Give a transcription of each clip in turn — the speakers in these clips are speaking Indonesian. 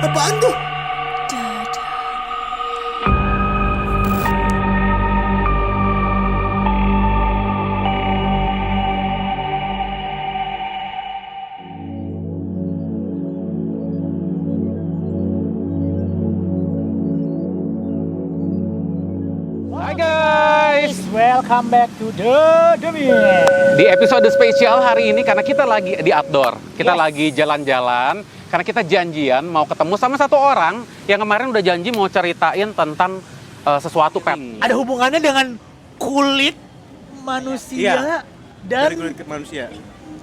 Apaan tuh? Hai guys, Welcome back to the Demi. di episode spesial hari ini karena kita lagi di outdoor, kita Yes. lagi jalan-jalan karena kita janjian mau ketemu sama satu orang yang kemarin udah janji mau ceritain tentang sesuatu pet. Ada hubungannya dengan kulit manusia dan Dari kulit manusia.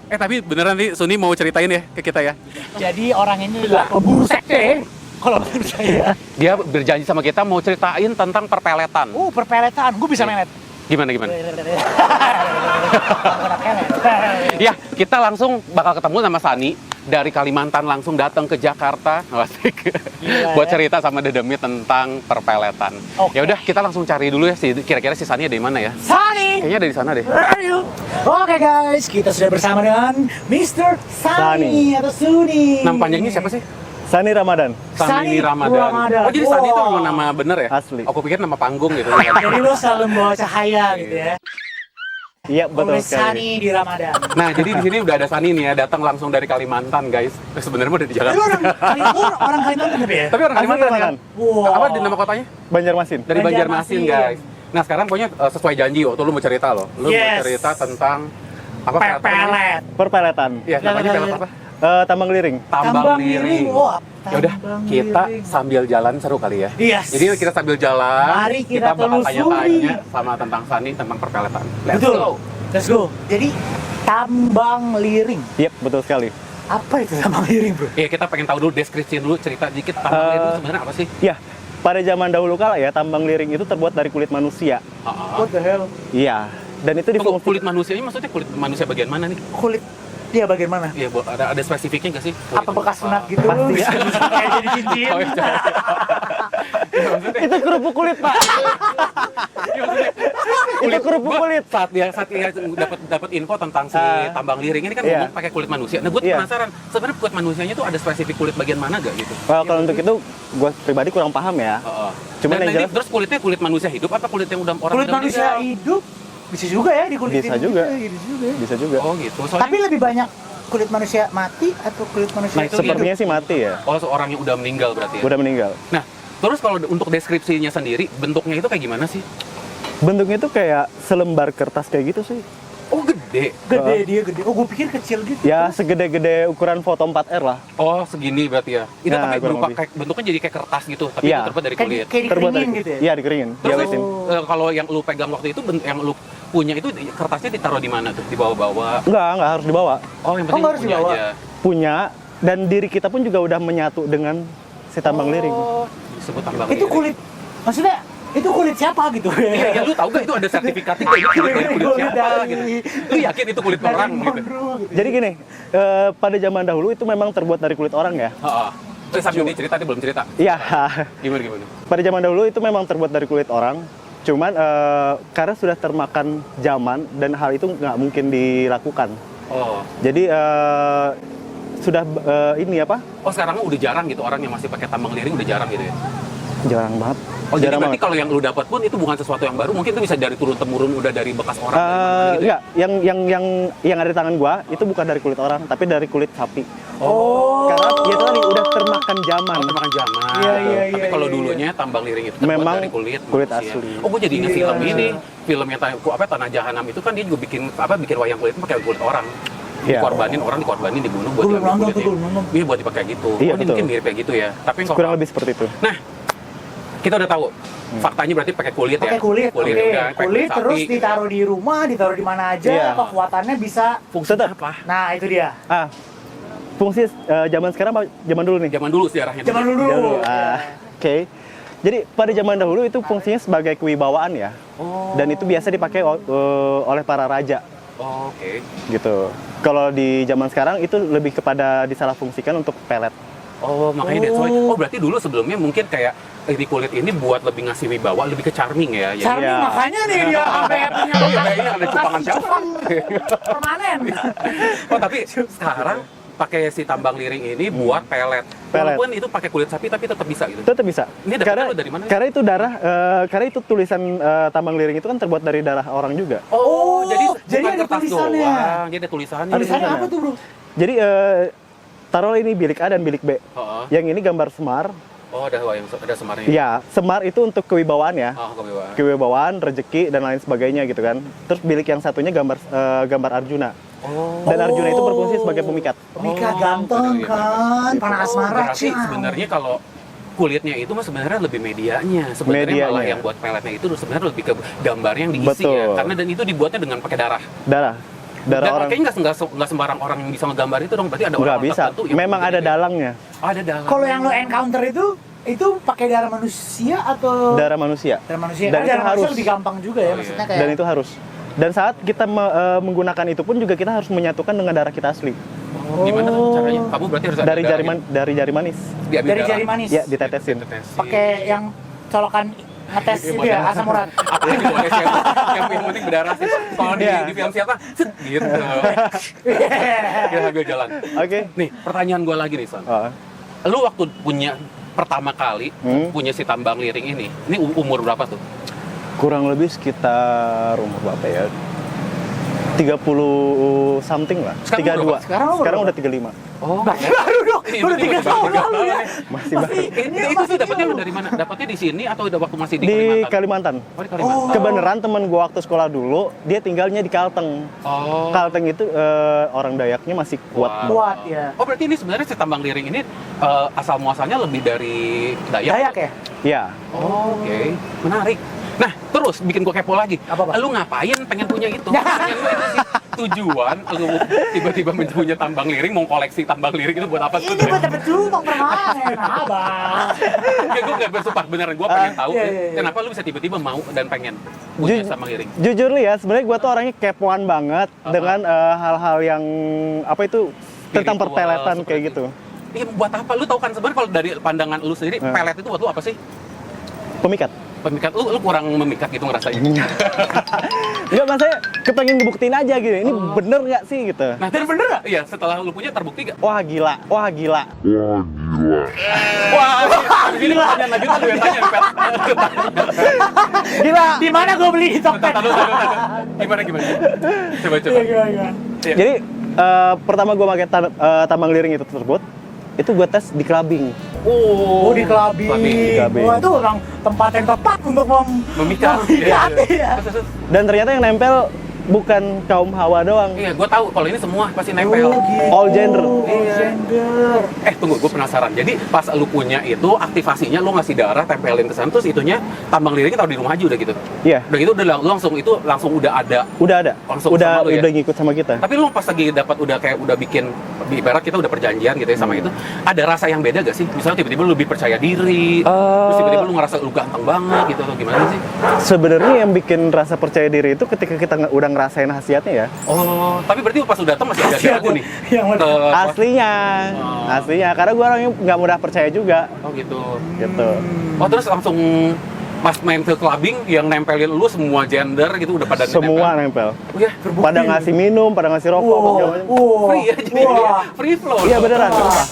Tapi beneran nih Suni mau ceritain ya ke kita ya. jadi orang ini adalah pemburu sekte. Kalau menurut saya. Dia berjanji sama kita mau ceritain tentang perpeletan. Perpeletan. Gue bisa melet. Gimana? Bukan pelet. Ya, kita langsung bakal ketemu sama Sani dari Kalimantan langsung datang ke Jakarta. Asik. Gila, Buat ya. cerita sama Dedemi tentang perpeletan. Oke. Ya udah, kita langsung cari dulu ya kira-kira si Sani ada di mana ya? Sani. Kayaknya ada di sana deh. Oke guys, kita sudah bersama dengan Mr. Sani atau Suni. Nama panjangnya siapa sih? Sani Ramadan, Sani Ramadan. Ramadan. Oh, jadi Sani itu Wow. memang nama bener ya? asli. Aku pikir nama panggung gitu. Jadi lo selalu membawa cahaya gitu ya. Iya betul Oleh sekali. Sani di Ramadan. Nah, jadi di sini udah ada Sani nih ya, datang langsung dari Kalimantan, guys. Sebenarnya udah di Tapi Jakarta. orang Kalimantan tapi ya? Tapi orang Asli Kalimantan kan? Kalimantan. Wow. Apa di nama kotanya? Banjarmasin. Dari Banjarmasin, Banjarmasin. guys. Nah, sekarang pokoknya sesuai janji waktu lu mau cerita loh. Lu mau Yes. cerita tentang apa? Pepelet. Perpeletan. Iya, namanya pelet apa? Tambang liring. Tambang liring. Wah, Ya udah, tambang kita liring. sambil jalan seru kali ya. Yes. Jadi kita sambil jalan, Mari kita bakal telusuri. tanya-tanya sama tentang Sani tentang perpeletan. Let's Betul. go. Let's go. Jadi tambang liring. Yep, betul sekali. Apa itu tambang liring, Bro? Iya, kita pengen tahu dulu deskripsi dulu, cerita dikit tambang liring itu sebenarnya apa sih? Ya, pada zaman dahulu kala ya, tambang liring itu terbuat dari kulit manusia. What the hell? Iya. Dan itu Tunggu, difungsi. kulit manusianya maksudnya kulit manusia bagian mana nih? Kulit dia bagian mana? Iya, ada spesifiknya nggak sih? Kulit Apa bekas sunat gitu? Pasti. Bisa kayak jadi cincin. Oh, iya. Iya, maksudnya Itu kerupuk kulit, Pak. iya, maksudnya Itu kerupuk Gua kulit. saat dia dapat info tentang si tambang liring ini kan Iya. ngomong pakai kulit manusia. Nah, gue Iya. penasaran sebenarnya kulit manusianya tuh ada spesifik kulit bagian mana gak gitu? Well, kalau untuk itu, gue pribadi kurang paham ya. Heeh. Cuman Dan yang ini jelas- terus kulitnya kulit manusia hidup apa kulit yang udah orang Kulit udah manusia meninggal? hidup bisa juga ya di kulit Bisa ini. juga. Bisa juga. Bisa juga. Oh gitu. Soalnya, Tapi lebih banyak kulit manusia mati atau kulit manusia Nah, itu hidup? Sepertinya sih mati ya. oh seorang yang udah meninggal berarti ya. Udah meninggal. Nah, terus kalau untuk deskripsinya sendiri bentuknya itu kayak gimana sih? Bentuknya tuh kayak selembar kertas kayak gitu sih. Oh gede. Gede dia gede. Oh, gue pikir kecil gitu. Ya, segede-gede ukuran foto 4R lah. Oh segini berarti ya. Itu Nah, tapi kurang berupa lebih. kayak bentuknya jadi kayak kertas gitu, tapi Iya. itu terbuat dari Kayak, kulit. kayak Terbuat dikeringin dari gitu ya? Iya, dikeringin. Terus Diawetin. kalau yang lu pegang waktu itu yang lu punya itu kertasnya ditaruh di mana tuh? Di bawah-bawah. Enggak harus dibawa. Oh, yang Oh, penting nggak harus punya dibawa. aja. Punya dan diri kita pun juga udah menyatu dengan si tambang liring. Oh, disebut tambang Itu liring. kulit, maksudnya itu kulit siapa gitu? Iya, ya lu tahu gak itu ada sertifikatnya kayak gitu kulit dari kulit siapa gitu. Lu yakin itu kulit Dari orang gitu? Monroe gitu. Jadi gini, pada zaman dahulu itu memang terbuat dari kulit orang ya. Heeh. Terus sambil dicerita dia belum cerita. Iya, Gimana? pada zaman dahulu itu memang terbuat dari kulit orang. Cuman karena sudah termakan zaman dan hal itu nggak mungkin dilakukan. Oh. Jadi sudah ini apa? Oh, sekarang udah jarang gitu orang yang masih pakai tambang liring udah jarang gitu ya. Jarang banget. Oh, jadi Jarang berarti banget. kalau yang lu dapat pun itu bukan sesuatu yang baru, mungkin itu bisa dari turun temurun udah dari bekas orang dari mana gitu. ya? Enggak, yang ada di tangan gua itu bukan dari kulit orang, tapi dari kulit sapi. Oh. Karena ya itu tadi udah termakan zaman. Oh, termakan zaman. Iya, iya, Tapi iya, kalau iya. dulunya tambang liring itu terbuat Memang dari kulit kulit manusia. asli. Oh, gue jadi ingat Iya. film ini. Film yang Tanah Jahanam itu kan dia juga bikin wayang kulit pakai kulit orang. Iya. Dikorbanin orang, dibunuh buat Gua belum diambil nonton tuh, kulitnya. gua belum nonton. Iya, buat dipakai gitu. Iya, Oh, ini betul. mungkin mirip kayak gitu ya. Tapi Kurang lebih seperti itu. Nah, kita udah tahu faktanya berarti pakai kulit ya. Pakai kulit, Kulit oke. udah, pakai Kulit sapi. terus ditaruh di rumah, ditaruh di mana aja, Iya. kekuatannya bisa. Fungsinya Tetap. apa? Nah, itu dia. Fungsi zaman sekarang apa zaman dulu nih? Zaman dulu sejarahnya. Zaman dulu. Dulu. Ya. Oke. Jadi pada zaman dahulu itu fungsinya sebagai kewibawaan ya. Oh. Dan itu biasa dipakai oleh para raja Oh, oke. gitu. Kalau di zaman sekarang itu lebih kepada disalahfungsikan untuk pelet. Oh, makanya that's why. Oh, berarti dulu sebelumnya mungkin kayak di kulit ini buat lebih ngasih wibawa, lebih ke charming ya. Charming, Iya. makanya nih dia sampai punya Kayaknya ada cupangan siapa? permanen. Oh, tapi sekarang pakai si tambang liring ini buat pelet. Walaupun itu pakai kulit sapi tapi tetap bisa gitu. Tetap bisa. Ini dapetnya lu dari mana sih? Karena itu darah, karena itu tulisan tambang liring itu kan terbuat dari darah orang juga. Oh, jadi jadi bukan ada kertas tulisannya. doang, jadi ada tulisannya. Tulisannya apa tuh, Bro? Jadi taruh ini bilik A dan bilik B. Oh, Yang ini gambar semar. oh ada semarnya. Ya, semar itu untuk kewibawaan ya. Oh, kewibawaan. Kewibawaan, rezeki dan lain sebagainya gitu kan. Terus bilik yang satunya gambar Arjuna. Oh. Dan Arjuna itu berfungsi sebagai pemikat. Pemikat Oh, ganteng gitu, iya, kan, panah asmara. Berarti ciao. sebenarnya kalau kulitnya itu mah sebenarnya lebih medianya. Sebenarnya malah Medianya. yang buat peletnya itu sebenarnya lebih ke gambarnya yang diisi Betul. ya. Karena dan itu dibuatnya dengan pakai darah. Darah Dan orang. kayaknya nggak sembarang orang yang bisa ngegambar itu dong. Berarti ada Nggak orang bisa. tertentu yang Memang ada dalangnya. Oh, ada dalang. Kalau yang lo encounter itu pakai darah manusia atau Darah manusia. darah manusia? Dan Kan itu darah manusia harus. lebih gampang juga ya, Oh, iya. maksudnya kayak. Dan itu harus. Dan saat kita menggunakan itu pun juga kita harus menyatukan dengan darah kita asli. Oh, gimana tuh caranya? Kamu berarti harus ada Dari jari manis. diambil Dari darah. jari manis. Ya, ditetesin. Ditetesin. Pakai yang colokan ngetes itu ya, asam urat. Apa yang boleh yang penting berdarah sih. Kalau Iya. di film siapa? Set, gitu. Kita sambil jalan. Oke. Nih, pertanyaan gue lagi nih, Son. Oh, Lu waktu punya pertama kali punya si tambang liring ini umur berapa tuh? kurang lebih sekitar umur berapa ya? 30 something lah. Sekarang umur 32. Sekarang umur Sekarang berapa? udah 35. Oh, Masih baru dong, Ini udah 3 tahun lalu ya. Masih baru. itu tuh dapetnya lu dari mana? Dapetnya di sini atau udah waktu masih di Di Kalimantan? Kalimantan. Oh, di Kalimantan. Kebenaran temen gua waktu sekolah dulu, dia tinggalnya di Kalteng. Oh. Kalteng itu orang Dayaknya masih kuat. Wow. Kuat ya. Oh, berarti ini sebenarnya si tambang liring ini asal muasalnya lebih dari Dayak. Dayak ya? Ya. Oh, oke. Menarik. Nah, terus bikin gua kepo lagi. Apa, Pak? Lu ngapain pengen punya itu? Pengen lu itu sih tujuan lu tiba-tiba punya tambang liring, mau koleksi tambang liring itu buat apa? Ini buat dapet lubang permanen, abang. Enggak, gue nggak bersumpah beneran. Gue pengen tahu iya, iya. kenapa lu bisa tiba-tiba mau dan pengen punya tambang liring. Jujur nih ya, sebenarnya gua tuh orangnya kepoan banget dengan hal-hal yang apa itu tentang Spiritual, perpeletan seperti kayak gitu. Iya, buat apa? Lu tahu kan sebenarnya kalau dari pandangan lu sendiri, pelet itu buat lu apa sih? Pemikat. Pemikat lu kurang memikat gitu ngerasanya. Enggak, mas saya kepengen ngebuktiin aja gitu. Ini bener nggak sih gitu. Nah, dan bener nggak? Iya, setelah lu punya terbukti nggak? Wah gila, wah gila. Wah, ini pertanyaan lanjutan lu yang tanya, Pet. Gila. Di mana gue beli di Tokped? Tahu. Gimana? Coba. Iya, gimana? Iya. Jadi pertama gua pakai tambang liring itu tersebut, itu gua tes di clubbing. Oh, di clubbing. Di clubbing. Wah, itu orang tempat yang tepat untuk Memikat. memikat, ya. Dan ternyata yang nempel bukan kaum Hawa doang. Iya, gue tahu kalau ini semua pasti nempel. Oh, gitu. All gender. All gender. Tunggu, gue penasaran. Jadi pas lu punya itu aktivasinya lu ngasih darah tempelin ke sana terus itunya tambang liringnya taruh di rumah aja udah gitu. Iya, Udah gitu langsung udah ada. udah ada. Langsung Udah sama lu ya? udah ngikut sama kita. Tapi lu pas lagi dapat udah bikin di ibarat kita udah perjanjian gitu ya sama itu, ada rasa yang beda gak sih? Misalnya tiba-tiba lu lebih percaya diri, terus tiba-tiba lu ngerasa lu ganteng banget gitu atau gimana sih? Sebenarnya yang bikin rasa percaya diri itu ketika kita udah ngerasain khasiatnya ya. Oh, tapi berarti pas udah datang masih ada ragu nih. Yang mana? Aslinya. Oh. Aslinya. Karena gua orangnya nggak mudah percaya juga. Oh gitu. Gitu. Oh, terus langsung pas main ke clubbing yang nempelin lu semua gender gitu udah pada Semua nempel. Oh ya, Terbukti. Pada ngasih minum, pada ngasih rokok, apa segala macam. free ya jadi Wah. free flow. Iya loh. beneran. Wah.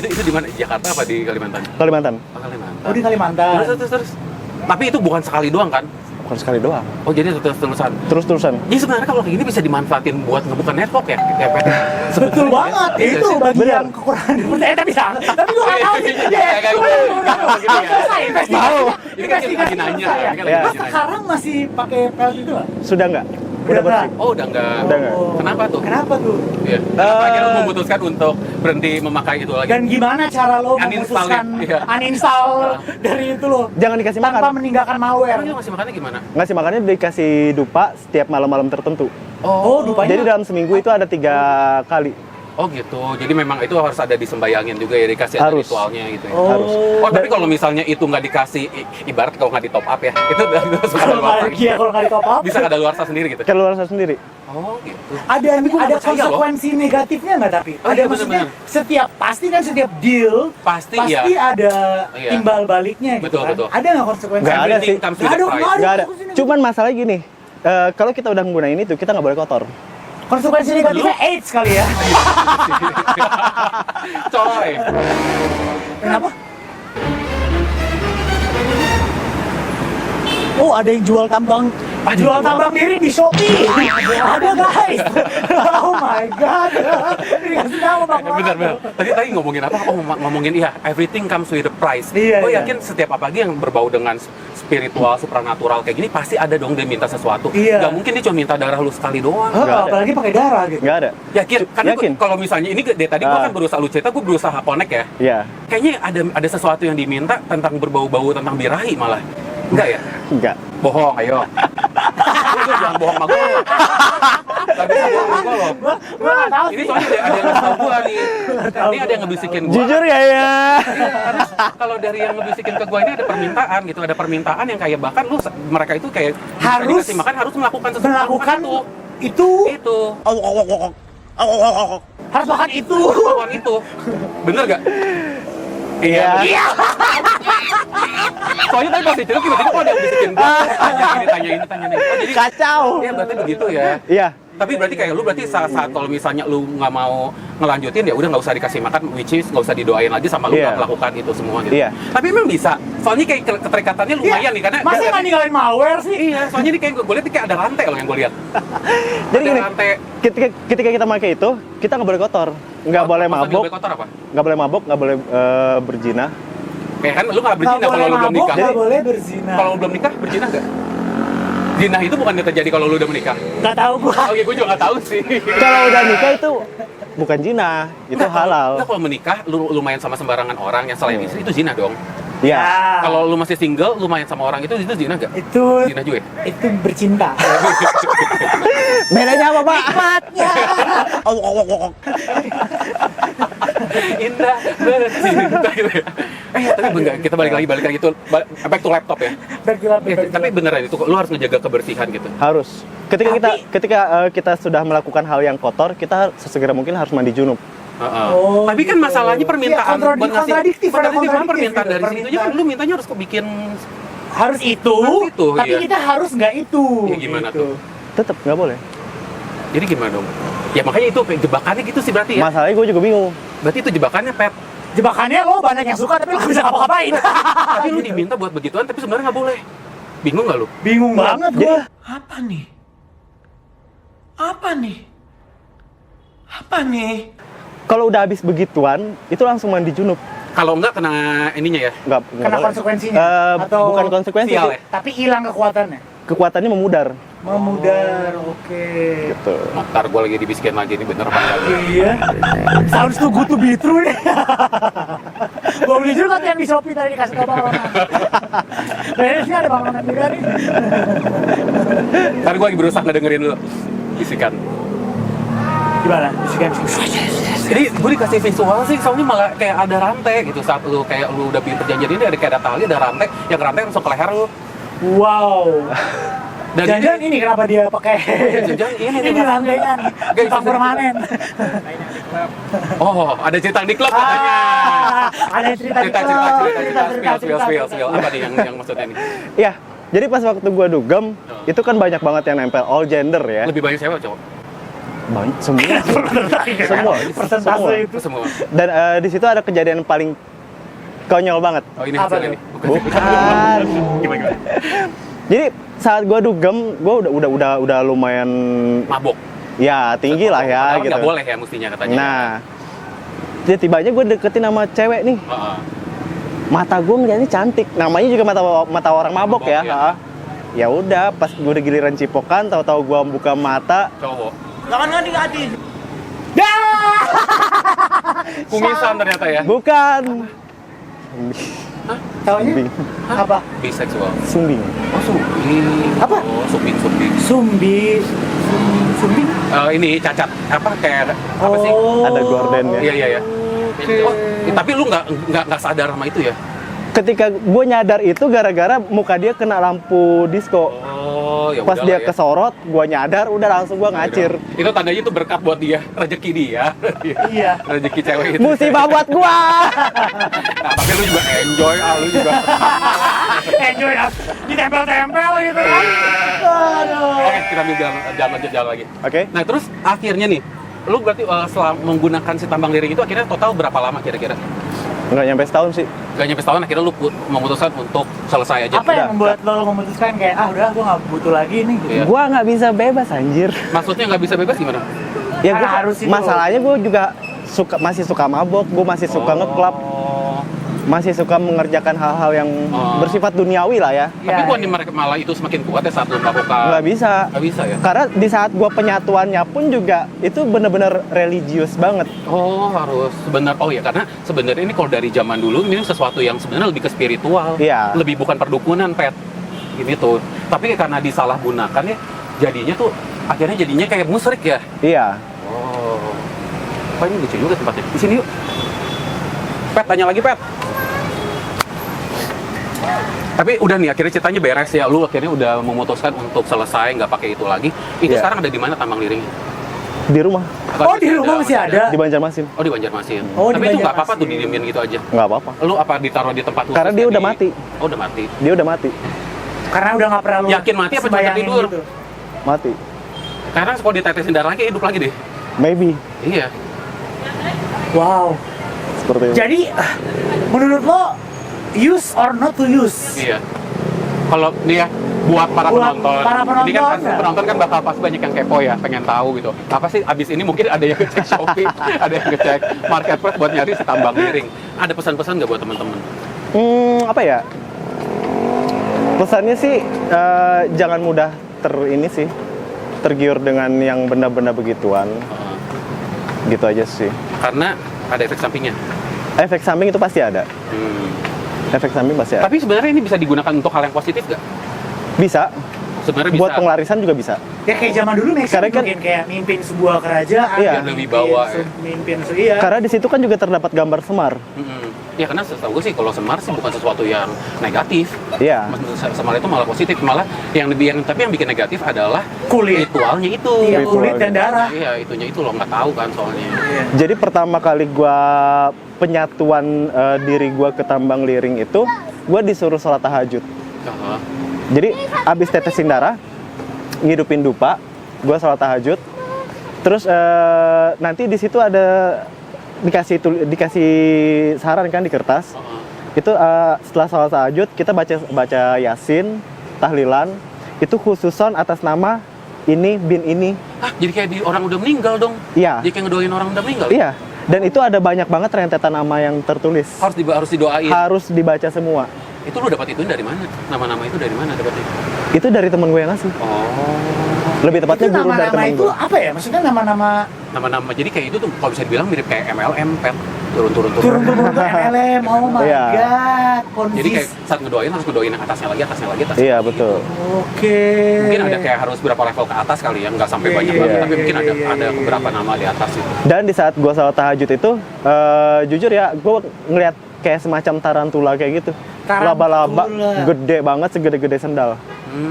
Itu di mana? Jakarta apa di Kalimantan? Kalimantan. Oh, Kalimantan. Oh, di Kalimantan. Terus. Tapi itu bukan sekali doang kan? Bukan sekali doang. Oh, jadi terus-terusan. Terus-terusan. Jadi sebenarnya kalau kayak gini bisa dimanfaatin buat ngebuka network ya? Kayak Pet? Betul banget. Iya Itu sih. bagian kekurangan tapi salah. Tapi gue nggak tahu sih. Kayak gitu ya. Selesai investigasi. Mau. Ini kan lagi nanya. Ini kan Iya. lagi nanya. Sekarang masih pakai pel itu nggak? Sudah nggak? Udah Udah bersih. Oh, udah enggak. Udah nggak? Kenapa tuh? Kenapa tuh? Iya. Kenapa akhirnya lu memutuskan untuk berhenti memakai itu lagi? Dan gimana cara lo Uninstall memutuskan ya? Iya. uninstall dari itu lo? Jangan dikasih Tanpa makan. meninggalkan malware. Emang lu ngasih makannya gimana? Ngasih makannya dikasih dupa setiap malam-malam tertentu. Oh, dupanya. Jadi dalam seminggu itu ada 3 kali. Oh gitu, jadi memang itu harus ada disembayangin juga ya, dikasih ada Harus. ritualnya gitu ya. Oh. Harus. Oh, tapi kalau misalnya itu nggak dikasih, ibarat kalau nggak di top up ya, itu udah suka Kalau nggak iya, kalau nggak di top up. bisa kadaluarsa sendiri gitu. Keluar sendiri. Oh gitu. Ada Tapi gua nggak percaya konsekuensi negatifnya nggak tapi? Oh, Ada iya, maksudnya bener-bener. pasti kan setiap deal Pasti ada Iya. timbal baliknya gitu Betul, kan. betul. Ada nggak konsekuensi? Nggak ada Everything sih. comes with Nggak a ada, price. nggak Nggak ada. konsekuensi. Cuman masalahnya gini, kalau kita udah menggunain itu kita nggak boleh kotor. Konsekuensi negatifnya AIDS kali ya. Coy. Kenapa? Oh, ada yang jual tambang. Jual tambang diri di Shopee. Ada guys. Oh my god. Dikasih tahu Bang. Bener. Tadi ngomongin apa? Oh, ngomongin iya, everything comes with a price. Iya, Gue iya. yakin setiap apalagi yang berbau dengan spiritual, supranatural kayak gini pasti ada dong dia minta sesuatu. Iya. Gak mungkin dia cuma minta darah lu sekali doang. Hah, Nggak ada. apalagi pakai darah gitu. Nggak ada. Yakin? Karena Yakin. kalau misalnya ini dari tadi gue kan berusaha lu cerita, gue berusaha connect ya. Iya. Kayaknya ada sesuatu yang diminta tentang berbau-bau tentang birahi malah. Enggak ya? Enggak. Bohong, ayo. Lu jangan bohong sama gue. Gak bisa bohong sama gue loh. Gua nggak tahu Ini sih. soalnya ada yang ngasih tau gue nih. Ini ada yang ngebisikin gue. Jujur ya ya. Karena kalau dari yang ngebisikin ke gue ini ada permintaan gitu. Ada permintaan yang kayak bahkan mereka itu kayak Harus dikasih makan harus melakukan sesuatu. melakukan itu. Itu. Harus makan itu. Melakukan itu. Bener gak? Iya. Soalnya tadi pas dicerita tiba-tiba kok ada yang bisikin gue. Tanya ini. Oh, jadi Kacau. ya berarti begitu ya. Iya. Tapi berarti kayak lu berarti saat kalau misalnya lu nggak mau ngelanjutin ya udah nggak usah dikasih makan, which is nggak usah didoain lagi sama lu Iya. nggak melakukan itu semua gitu. Iya. Tapi memang bisa. Soalnya kayak keterikatannya lumayan nih karena Masa nggak ninggalin malware sih? iya, soalnya ini kayak gue lihat kayak ada rantai loh yang gue lihat. Jadi Ada gini, rantai. ketika kita pakai itu, kita nggak boleh kotor, nggak boleh Maksudnya mabuk, boleh kotor apa? nggak boleh mabuk, nggak boleh berzina. Kayak kan lu nggak Nggak berzina kalau boleh lu belum mabuk, nikah. nggak boleh berzina. Kalau lu belum nikah berzina nggak? Zina itu bukan terjadi kalau lu udah menikah. Nggak tahu gua. Oke, gue juga nggak tahu sih. Kalau udah nikah itu bukan zina, itu Nggak, halal. Nggak, kalau menikah lu main sama sembarangan orang yang selain istri itu zina dong. Iya. Kalau lu masih single, lu main sama orang itu zina nggak? Itu Zina juga ya? itu bercinta. Bedanya apa, Pak? Nikmatnya. Indah bercinta gitu ya. Tapi enggak, kita balik lagi itu back to laptop ya. Bergilap, Tapi beneran itu lu harus ngejaga kebersihan gitu. Harus. Ketika kita sudah melakukan hal yang kotor, kita sesegera mungkin harus mandi junub. Oh, Tapi kan gitu. masalahnya permintaan Iya, buat ngasih kontradiktif, ada permintaan kontradiktif, dari permintaan. situ aja kan lu mintanya harus bikin harus itu, Harus itu, tapi iya. kita harus nggak itu. Ya, gimana gitu. tuh? Tetap nggak boleh. jadi gimana dong? Ya makanya itu kayak jebakannya gitu sih berarti ya. Masalahnya gue juga bingung. Berarti itu jebakannya Pet. Jebakannya lo banyak yang suka tapi lo nggak bisa ngapa-ngapain. Tapi lu diminta buat begituan tapi sebenarnya nggak boleh. Bingung nggak lu? Bingung banget Jadi, gua. Apa nih? Apa nih? Apa nih? kalau udah habis begituan, itu langsung mandi junub. Kalau enggak kena ininya ya. Nggak Kena boleh. konsekuensinya? Atau bukan konsekuensi, sial ya? Tapi hilang kekuatannya. kekuatannya memudar. Memudar, oke. Gitu. Ntar gue lagi dibisikin lagi ini bener apa enggak? Iya. Sounds too good to be true nih. Gua beli juga tuh yang di Shopee tadi dikasih tau Bang Roman. Kayaknya sih ada Bang Roman juga nih. Ntar gue lagi berusaha ngedengerin lu bisikan. Gimana? Bisikan. Jadi gue dikasih visual sih, soalnya malah kayak ada rantai gitu. Saat lu kayak lu udah bikin perjanjian ini ada kayak ada tali, ada rantai, yang rantai langsung ke leher lu. Wow. Dan Jangan-jangan ini kenapa dia pakai Jangan-jangan ini ini rantainya Guys, Jepang permanen. Oh, ada cerita di klub katanya. Ada cerita di Cerita, klub. spill. Apa nih yang maksudnya nih? Iya. Jadi pas waktu gua dugem, itu kan banyak banget yang nempel all gender ya. Lebih banyak cewek cowok? Banyak semua. Semua. Persentase itu. Semua. Dan di situ ada kejadian paling konyol banget. Oh, ini Apa hasil tuh? ini. Bukan. Gimana? Jadi saat gua dugem, gua udah lumayan Mabok. ya tinggi lah ya Padahal gitu. nggak boleh ya mestinya katanya. Nah, tiba-tibanya gue deketin sama cewek nih. Heeh. Mata gue ngeliatnya cantik. Namanya juga mata orang mabok ya. Mabok, ya. Ha. Ya udah, pas gue udah giliran cipokan, tahu-tahu gue buka mata, Cowok. Jangan ngadi-ngadi. Kumisan ternyata ya. bukan Taunya sumbing. apa? Biseksual. Sumbing. Oh, sumbing. Apa? Oh, sumbing. Sumbi. Ini cacat apa kayak apa sih? Oh. Ada gorden ya. Iya. Oke. Oh, tapi lu nggak sadar sama itu ya? Ketika gue nyadar itu gara-gara muka dia kena lampu disco. Oh, ya Pas udahlah dia ya. kesorot, gue nyadar, udah langsung gue ngacir. Itu tandanya itu berkat buat dia, rezeki dia. Iya. Rezeki cewek itu. Musibah buat gue. Nah, tapi lu juga enjoy, lu juga. Enjoy lah. Ditempel-tempel gitu kan. Aduh. Oke, kita ambil jalan lagi. Oke. Nah, terus akhirnya nih, lu berarti setelah menggunakan si tambang liring itu akhirnya total berapa lama kira-kira? Nggak nyampe setahun sih. Gak nyampe setahun akhirnya lu memutuskan untuk selesai aja. Apa yang Udah. membuat lo memutuskan kayak udah gue nggak butuh lagi nih gitu. Iya. Gue nggak bisa bebas anjir. Maksudnya nggak bisa bebas gimana? Ya Karena gua, harus itu. masalahnya gue juga masih suka mabok, gue masih suka ngeklub, Oh. masih suka mengerjakan hal-hal yang Oh. bersifat duniawi lah ya. Tapi Iya, bukan di mereka malah itu semakin kuat ya saat lu melakukan. Nggak bisa. Nggak bisa ya? Karena di saat gue penyatuannya pun juga itu bener-bener religius banget. Oh, harus oh ya, karena sebenarnya ini kalau dari zaman dulu ini sesuatu yang sebenarnya lebih ke spiritual. Iya. Lebih bukan perdukunan, Pet. Ini tuh. Tapi karena disalahgunakan ya, akhirnya jadinya kayak musyrik ya. Iya. Oh. Apa ini lucu juga tempatnya. Di sini yuk. Pet, tanya lagi, Pet. Tapi udah nih, akhirnya ceritanya beres ya. Lu akhirnya udah memutuskan untuk selesai, nggak pakai itu lagi. Itu Iya. sekarang ada di mana tambang liringnya? Di rumah, Oh di rumah masih ada. di Banjarmasin. Oh, di Banjarmasin. Oh, di Tapi itu nggak apa-apa tuh Banjarmasin. didiemin gitu aja. Nggak apa-apa. Lu apa ditaruh di tempat khusus? Karena dia kayak udah mati. Oh, udah mati. Dia udah mati. Karena udah nggak pernah lo Yakin mati apa cuma sembayangin tidur? gitu. Mati. Karena kalau ditetesin darah lagi, hidup lagi deh. Maybe. Iya. Wow. Seperti itu. Jadi menurut lo use or not to use? Iya. Kalau dia buat para Buat penonton, para ini kan penonton, pasti ya? penonton kan bakal pasti banyak yang kepo ya, pengen tahu gitu. Apa sih abis ini mungkin ada yang ngecek Shopee, ada yang ngecek marketplace buat nyari si tambang liring. Ada pesan-pesan nggak buat teman-teman? Apa ya? Pesannya sih jangan mudah tergiur dengan yang benda-benda begituan. Gitu aja sih. Karena ada efek sampingnya. Efek samping itu pasti ada. Efek samping pasti ada. Tapi sebenarnya ini bisa digunakan untuk hal yang positif nggak? Bisa. Sebenarnya bisa. Buat pengelarisan juga bisa. Ya kayak zaman dulu Nexon Karena kan- mungkin kayak mimpin sebuah kerajaan, Iya. Biar lebih bawa, ya. mimpin iya. Karena di situ kan juga terdapat gambar Semar. Ya karena setahu gue sih kalau Semar sih bukan sesuatu yang negatif. Iya. Semar itu malah positif, malah yang tapi yang bikin negatif adalah Kulit. ritualnya itu. Iya, Ritual. kulit dan darah. Iya, itunya itu lo nggak tahu kan soalnya. Iya. Jadi pertama kali gua penyatuan diri gua ke tambang liring itu, gua disuruh sholat tahajud. Heeh. Jadi abis tetesin darah, ngidupin dupa, gua sholat tahajud. Terus nanti di situ ada dikasih saran kan di kertas. Itu setelah sholat tahajud kita baca Yasin, tahlilan. Itu khususon atas nama ini bin ini. Ah, jadi kayak di orang udah meninggal dong. Iya. Jadi kayak ngedoain orang udah meninggal. Iya. Dan itu ada banyak banget rentetan nama yang tertulis. Harus didoain. Harus dibaca semua. Itu lu dapat itu dari mana? Nama-nama itu dari mana dapatnya? Itu dari temen gue yang ngasih. Oh. Lebih tepatnya Itu guru dari nama-nama temen itu gue. apa ya? Maksudnya nama-nama Nama-nama jadi kayak itu tuh kalau bisa dibilang mirip kayak MLM, Pet. Turun-turun. turun-turun ke MLM. Oh my Iya. god. Konfis. Jadi kayak saat ngedoain harus ngedoain yang atasnya lagi. Iya, betul. Oke. Mungkin ada kayak harus berapa level ke atas kali ya, nggak sampai Iya, banyak iya, banget, iya, tapi mungkin iya, ada iya, iya, beberapa iya. nama di atas itu. Dan di saat gue sholat tahajud itu, jujur ya, gue ngeliat kayak semacam tarantula kayak gitu. Tarantula. Laba-laba gede banget, segede-gede sendal.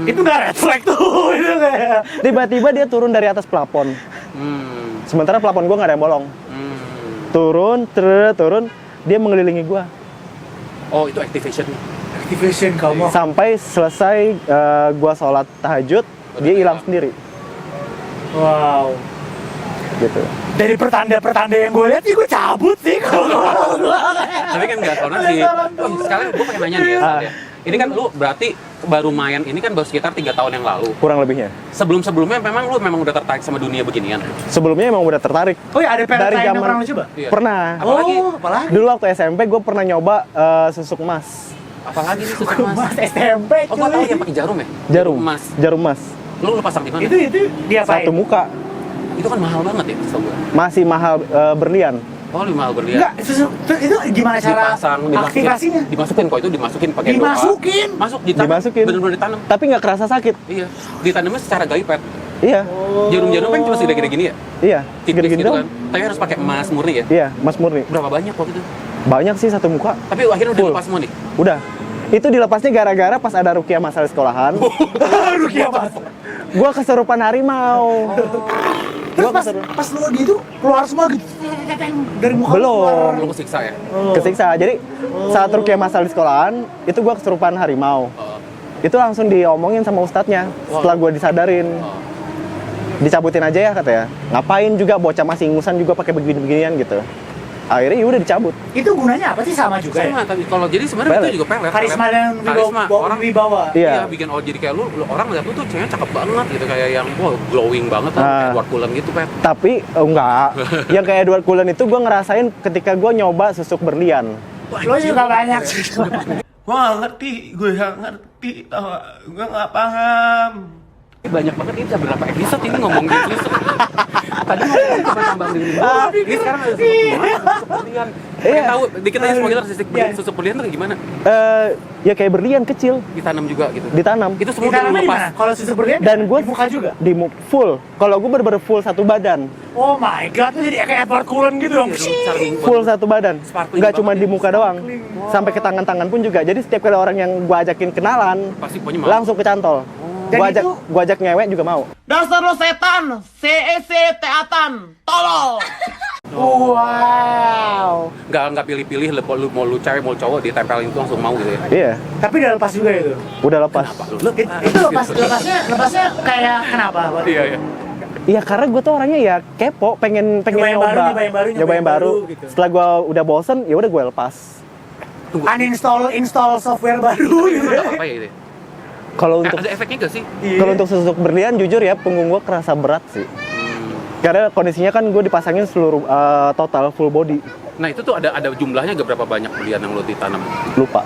Itu nggak red flag tuh. Itu kayak. Tiba-tiba dia turun dari atas plafon. Sementara plafon gue nggak ada yang bolong. Turun, dia mengelilingi gue. Oh, itu activation. Activation kamu. Sampai selesai gue sholat tahajud, dia hilang sendiri. Wow. Gitu. Dari pertanda-pertanda yang gue lihat sih gue cabut sih kalau Tapi kan nggak tahu nanti. Oh, sekarang gue pengen nanya nih ya, Sal, ya. Ini kan lu berarti baru main ini kan baru sekitar 3 tahun yang lalu. Kurang lebihnya. Sebelum-sebelumnya memang lu udah tertarik sama dunia beginian. Sebelumnya emang udah tertarik. Oh ya ada Dari lain yang zaman- pernah lu coba? Iya. Pernah. Apalagi? Oh, apalagi? Dulu waktu SMP gue pernah nyoba susuk emas. Apalagi nih susuk Mas mas. SMP Oh, gua tahu cuy. yang pakai jarum ya? Jarum Emas. Jarum emas. Lu pasang di mana? Itu dia apa? Satu muka. Itu kan mahal banget ya, setahu gua. Masih mahal berlian. Oh, 5 mahal berlian. Enggak, itu gimana cara Dipasang, aktivasinya? dimasukin kok itu dimasukin pakai Dimasukin? Masuk, ditanam. Dimasukin. Bener-bener ditanam. Tapi nggak kerasa sakit. Iya, ditanamnya secara gaib, Pet. Iya, Jarum-jarum kan cuma segede-gede gini ya? iya. Tipis Gede-gede gitu dong. kan. Tapi harus pakai emas murni ya? Iya, Mas Murni. Berapa banyak waktu itu? Banyak sih satu muka. Tapi akhirnya udah Full. lepas semua nih? Udah. Itu dilepasnya gara-gara pas ada Rukiah Masal di sekolahan. Rukiah Mas. Gua keserupan harimau. Terus pas lu gitu keluar semua gitu. Dari muka lu Belum. keluar. Belum kesiksa ya? Kesiksa. Jadi saat Rukiah Masal di sekolahan, itu gua keserupan harimau. Itu langsung diomongin sama ustadznya setelah gua disadarin. Dicabutin aja ya katanya. Ngapain juga bocah masih ingusan juga pakai begini-beginian gitu. Akhirnya ya udah dicabut. Itu gunanya apa sih sama juga ya? Sama, tapi kalau jadi sebenarnya Pelet. itu juga pelet. Karisma dan Karisma. Orang wibawa. Iya. Iya, bikin jadi kayak lu orang lihat lu tuh ceweknya cakep banget gitu, kayak yang wah glowing banget lah, kayak Edward Cullen gitu, Pet. Tapi enggak. Yang kayak Edward Cullen itu gua ngerasain ketika gua nyoba susuk berlian. Lo juga banyak sih. Gue gak ngerti, gue gak ngerti, tau gak? Gue gak paham. Banyak banget ini, udah berapa episode ini ngomongin susuk. Tadi ngomongin cuma tambang dengan ini sekarang ada susuk berlian. Pengen tahu dikit aja semua kita susuk berlian tuh kayak gimana? Ya kayak berlian kecil Ditanam juga gitu. ditanam. Itu semua udah Ditanamnya di lepas. mana? Kalau susu berlian Dan gue di muka juga. full. Kalau gue bener-bener full satu badan. Oh my god, itu jadi kayak Edward Cullen gitu dong. Full satu badan. Sparkling Nggak cuma banget di ya. muka doang. Sampai ke tangan-tangan pun juga. Jadi setiap kali orang yang gue ajakin kenalan, Pasti pokoknya mau. langsung kecantol. Dan itu- Gue ajak ngewek juga mau. Dasar lo setan, CEC teatan, tolol. Wow. Nggak pilih-pilih lu mau lu cewek mau cowok ditempelin itu langsung mau gitu ya. Iya, Tapi udah lepas juga itu. udah lepas. Itu lepasnya kayak kenapa? Iya, iya. Iya karena gue tuh orangnya ya kepo, pengen Nyoba yang baru, nyoba yang baru. gitu. Setelah gue udah bosen, ya udah gue lepas. Tunggu. Install software baru gitu. Apa ya itu? Kalau untuk Ada efeknya nggak sih? kalau untuk susuk berlian jujur ya punggung gue kerasa berat sih. Karena kondisinya kan gue dipasangin seluruh total full body. Nah itu tuh ada jumlahnya gak berapa banyak berlian yang lo ditanam? Lupa.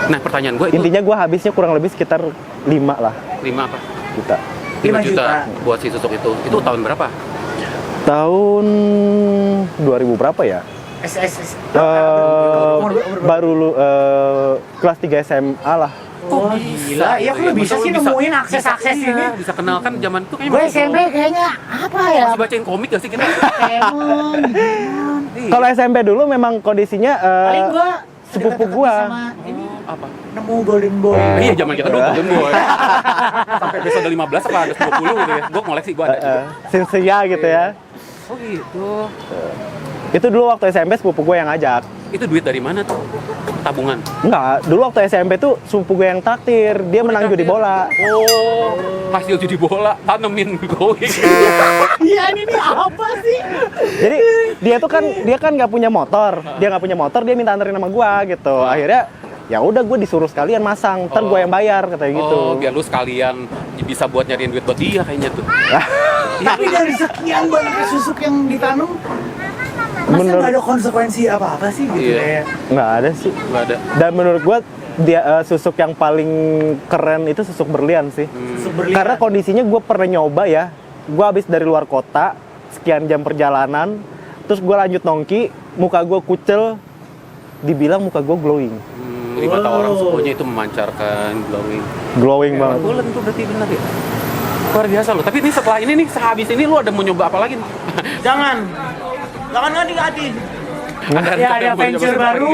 Nah pertanyaan gue itu Intinya gue habisnya kurang lebih sekitar 5 lah 5 apa? juta. 5 5 juta juta. buat si susuk itu. Itu tahun berapa? Tahun 2000 berapa ya? SSS. Baru kelas 3 SMA lah. Oh gila, ya aku bisa sih nemuin akses-akses iya, ini. bisa kenal kan zaman itu kayaknya Gue masih SMP kayaknya apa ya? masih bacain komik gak sih kita? Pokemon, Digimon. Kalau SMP dulu memang kondisinya Paling gua sepupu deket-deket gua. sama ini Apa? nemu Golden Boy. Iya zaman kita dulu Golden Boy. Sampai episode 15 apa ada 20 gitu ya. Gue koleksi, gue ada juga. Sinsia gitu ya. Oh gitu. Itu dulu waktu SMP sepupu gue yang ngajak. Itu duit dari mana tuh? Tabungan? Enggak, dulu waktu SMP tuh sepupu gue yang traktir. Dia menang judi bola. Oh, hasil judi bola, tanemin going. Iya ini nih apa sih? Jadi dia kan nggak punya motor. Dia nggak punya motor, dia minta anterin sama gue gitu. Akhirnya ya udah gue disuruh sekalian masang, ntar gue yang bayar katanya gitu. Oh, biar lu sekalian bisa buat nyariin duit buat dia kayaknya tuh. Tapi dari sekian banyak susuk yang ditanam, masa Menurut- nggak ada konsekuensi apa-apa sih gitu Iya. kayak? Nggak ada sih. Nggak ada. Dan menurut gue dia susuk yang paling keren itu susuk berlian sih. Susuk berlian. Karena kondisinya gue pernah nyoba ya. Gue habis dari luar kota, sekian jam perjalanan, terus gue lanjut nongki, muka gue kucel, dibilang muka gue glowing. Di mata orang semuanya itu memancarkan glowing. Glowing banget. Bulan tuh berarti benar ya. Luar biasa loh. Tapi ini setelah ini nih, sehabis ini lu ada mau nyoba apa lagi? Jangan ngadi-ngadi. Ya ada venture baru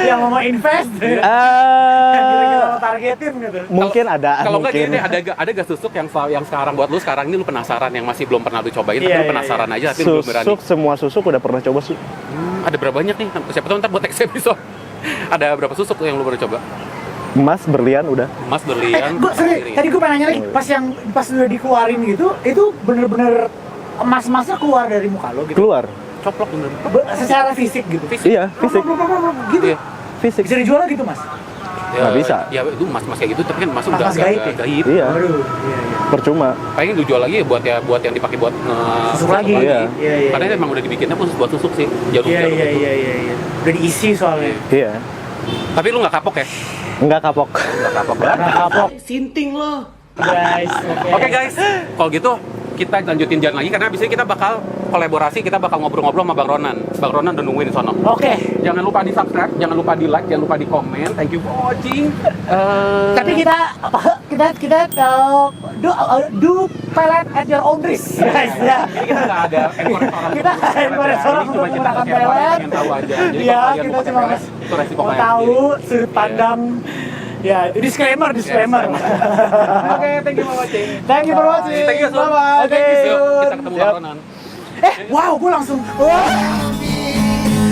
yang mau invest. Kira-kira mau targetin gitu. Mungkin ada, Kalau nggak mungkin. gini, ada gak susuk yang sekarang buat lu sekarang ini lu penasaran yang masih belum pernah lu cobain, tapi Iya, lu iya, penasaran aja tapi lu belum berani. Susuk, semua susuk udah pernah coba sih. Ada berapa banyak nih? Siapa tahu ntar buat next episode. Ada berapa susuk yang lu baru coba? Emas, berlian udah. Emas, berlian. Tadi gue pengen nanya lagi, pas udah dikeluarin gitu, itu bener-bener emas-emasnya keluar dari muka lo gitu? Keluar. Coplok bener. Secara fisik gitu? Iya, fisik. Gitu? Iya. Fisik. Bisa dijual gitu mas? Nggak bisa. Ya itu emas kayak gitu, tapi kan emas udah Emas gaib ya? gaib. Iya, Waduh, iya. percuma. Paling lu jual lagi ya buat yang dipakai buat Susuk lagi? Iya. Iya. Karena emang udah dibikinnya khusus buat susuk sih. Jarum-jarum itu. Iya. Udah diisi soalnya. Iya. Tapi lu nggak kapok ya? Enggak kapok. Nggak kapok. Nah, kapok Sinting lo. guys. Oke guys, kalau gitu kita lanjutin jalan lagi karena abis ini kita bakal kolaborasi kita bakal ngobrol-ngobrol sama Bang Ronan. Bang Ronan udah nungguin di sono. Oke. Jangan lupa di subscribe, jangan lupa di like, jangan lupa di komen. Thank you for watching. Tapi kita do pelet at your own risk, guys. Ya. Jadi kita nggak ada encourage orang. Kita nggak encourage orang Ini untuk cuma kita menggunakan kayak orang pelet. pengen tahu aja. Jadi Ya, kalau kalian kita mau pakai cuma pelet, itu resiko mau kalian tahu sendiri. sudut pandang. Ya, disclaimer. Oke, thank you for watching. Thank you for watching. Thank you, Sun. Bye-bye. Thank you, Yuk, Sun. kita ketemu Bang Ronan. Wow, gue langsung. Wah.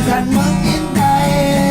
dan mengintai